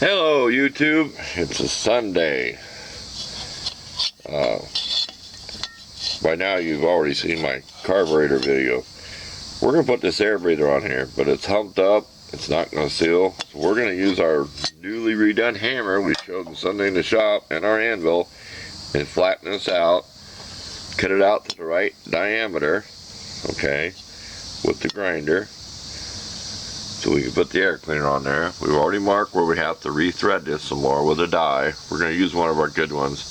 Hello YouTube, it's a Sunday. By now you've already seen my carburetor video. We're going to put this air breather on here, but it's humped up, it's not going to seal. So we're going to use our newly redone hammer we showed on Sunday in the shop and our anvil and flatten this out, cut it out to the right diameter, okay, with the grinder. So we can put the air cleaner on there. We've already marked where we have to rethread this some more with a die. We're going to use one of our good ones.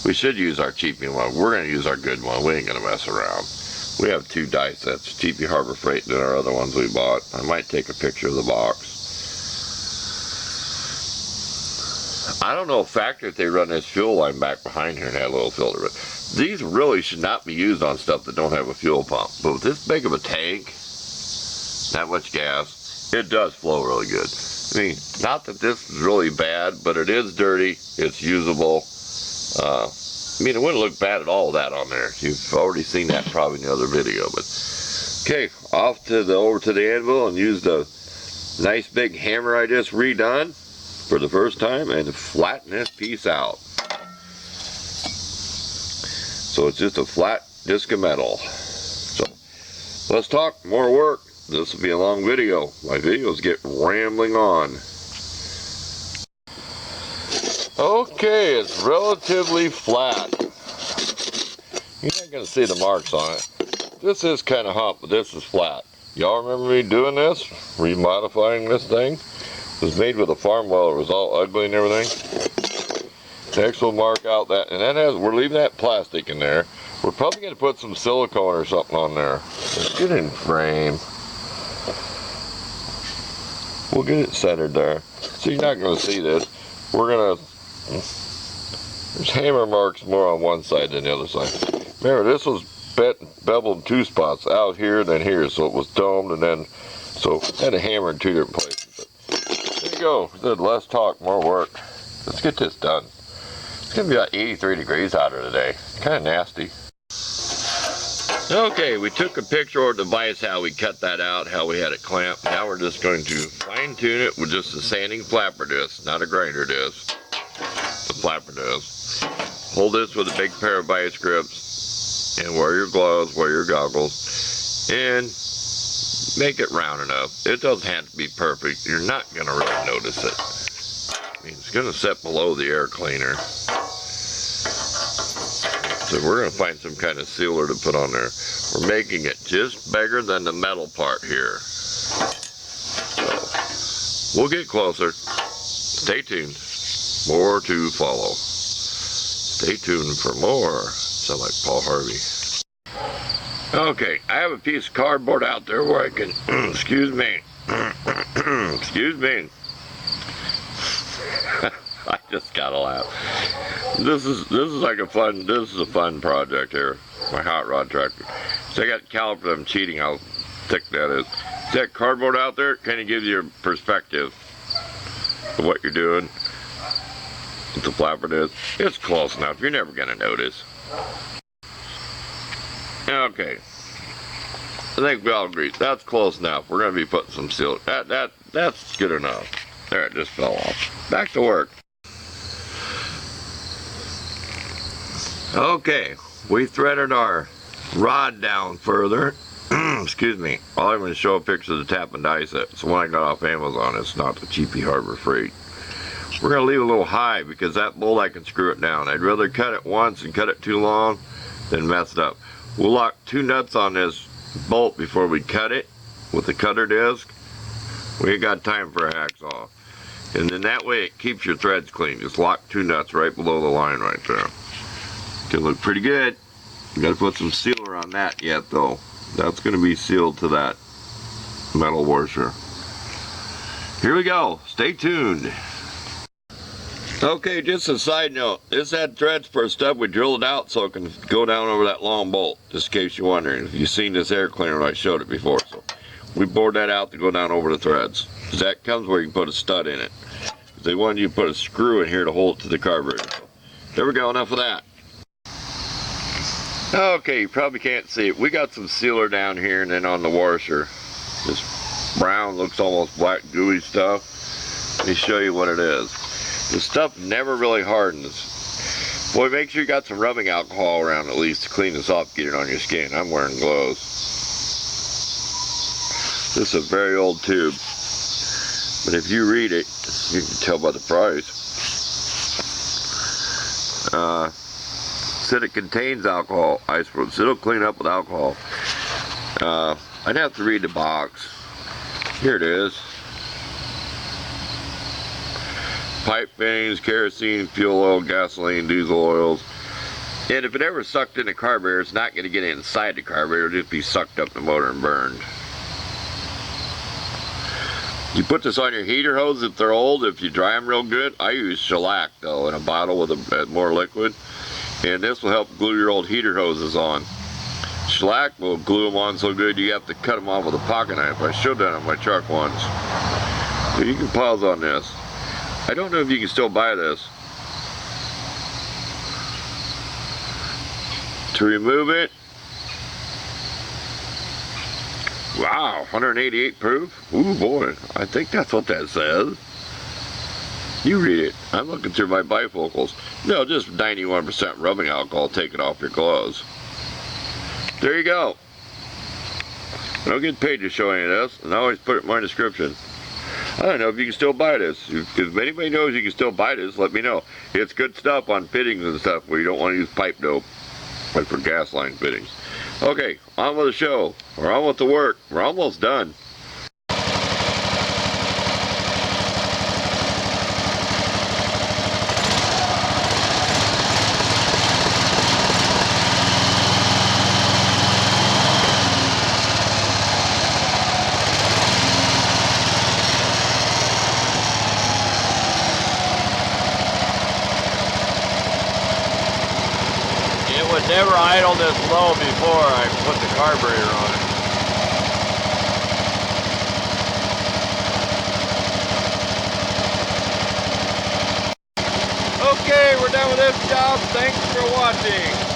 We should use our cheapy one. We're going to use our good one. We ain't going to mess around. We have two die sets, cheapy Harbor Freight and our other ones we bought. I might take a picture of the box. I don't know factor if they run this fuel line back behind here and have a little filter, but these really should not be used on stuff that don't have a fuel pump. But with this big of a tank, that much gas, it does flow really good. I mean, not that this is really bad, but it is dirty, it's usable. I mean, it wouldn't look bad at all, that on there. You've already seen that probably in the other video, but okay, off to the over to the anvil and use the nice big hammer I just redone for the first time and flatten this piece out. So it's just a flat disc of metal. So let's talk more work. This will be a long video. My videos get rambling on. Okay, it's relatively flat. You're not going to see the marks on it. This is kind of hot, but this is flat. Y'all remember me doing this? Remodifying this thing? It was made with a farm well. It was all ugly and everything. Next we'll mark out that, and that has, we're leaving that plastic in there. We're probably going to put some silicone or something on there. Let's get in frame. We'll get it centered there. So you're not going to see this. We're going to, there's hammer marks more on one side than the other side. Remember, this was beveled in two spots, out here and then here. So it was domed and then, so I had a hammer in two different places. But there you go. Less talk, more work. Let's get this done. It's going to be about 83 degrees out here today. Kind of nasty. Okay, we took a picture of the device, how we cut that out, how we had it clamped. Now we're just going to fine tune it with just a sanding flapper disc, not a grinder disc. The flapper disc. Hold this with a big pair of vice grips and wear your gloves, wear your goggles, and make it round enough. It doesn't have to be perfect. You're not going to really notice it. I mean, it's going to set below the air cleaner. So we're going to find some kind of sealer to put on there. We're making it just bigger than the metal part here. So we'll get closer. Stay tuned. More to follow. Stay tuned for more. Sound like Paul Harvey. Okay, I have a piece of cardboard out there where I can, excuse me. Excuse me. I just gotta laugh. This is a fun project here. My hot rod tractor. So I got caliper. I'm cheating how thick that is. See that cardboard out there? Kind of gives you a perspective of what you're doing. With the flapper disc. It's close enough. You're never gonna notice. Okay. I think we all agree. That's close enough. We're gonna be putting some seal. That's good enough. There, it just fell off. Back to work. Okay, we threaded our rod down further. Excuse me. I'm going to show a picture of the tap and die set. It's the one I got off Amazon. It's not the cheapy Harbor Freight. We're going to leave it a little high because that bolt I can screw it down. I'd rather cut it once and cut it too long than mess it up. We'll lock two nuts on this bolt before we cut it with the cutter disc. We ain't got time for a hacksaw. And then that way it keeps your threads clean. Just lock two nuts right below the line right there. Can look pretty good. You gotta put some sealer on that yet though. That's gonna be sealed to that metal washer. Here we go. Stay tuned. Okay, just a side note. This had threads for a stub. We drilled it out so it can go down over that long bolt. Just in case you're wondering. If you've seen this air cleaner when I showed it before. So we bored that out to go down over the threads. That comes where you can put a stud in it. They wanted you to put a screw in here to hold it to the carburetor. So there we go, enough of that. Okay, you probably can't see it. We got some sealer down here and then on the washer. This brown, looks almost black gooey stuff. Let me show you what it is. The stuff never really hardens. Boy, make sure you got some rubbing alcohol around at least to clean this off, get it on your skin. I'm wearing gloves. This is a very old tube, but if you read it, you can tell by the price. Said it contains alcohol. I suppose it'll clean up with alcohol. I'd have to read the box. Here it is. Pipe fittings, kerosene, fuel oil, gasoline, diesel oils. And if it ever sucked in the carburetor, it's not going to get inside the carburetor. It'll just be sucked up in the motor and burned. You put this on your heater hose if they're old, if you dry them real good. I use shellac though in a bottle with more liquid. And this will help glue your old heater hoses on. Shellac will glue them on so good you have to cut them off with a pocket knife. I showed that on my truck once. So you can pause on this. I don't know if you can still buy this. To remove it, wow, 188 proof. Ooh boy, I think that's what that says. You read it. I'm looking through my bifocals. No, just 91% rubbing alcohol. Take it off your gloves. There you go. I don't get paid to show any of this, and I always put it in my description. I don't know if you can still buy this. If anybody knows you can still buy this, let me know. It's good stuff on fittings and stuff where you don't want to use pipe dope, like for gas line fittings. Okay, on with the show. We're on with the work. We're almost done. Never idled this low before I put the carburetor on it. Okay, we're done with this job. Thanks for watching.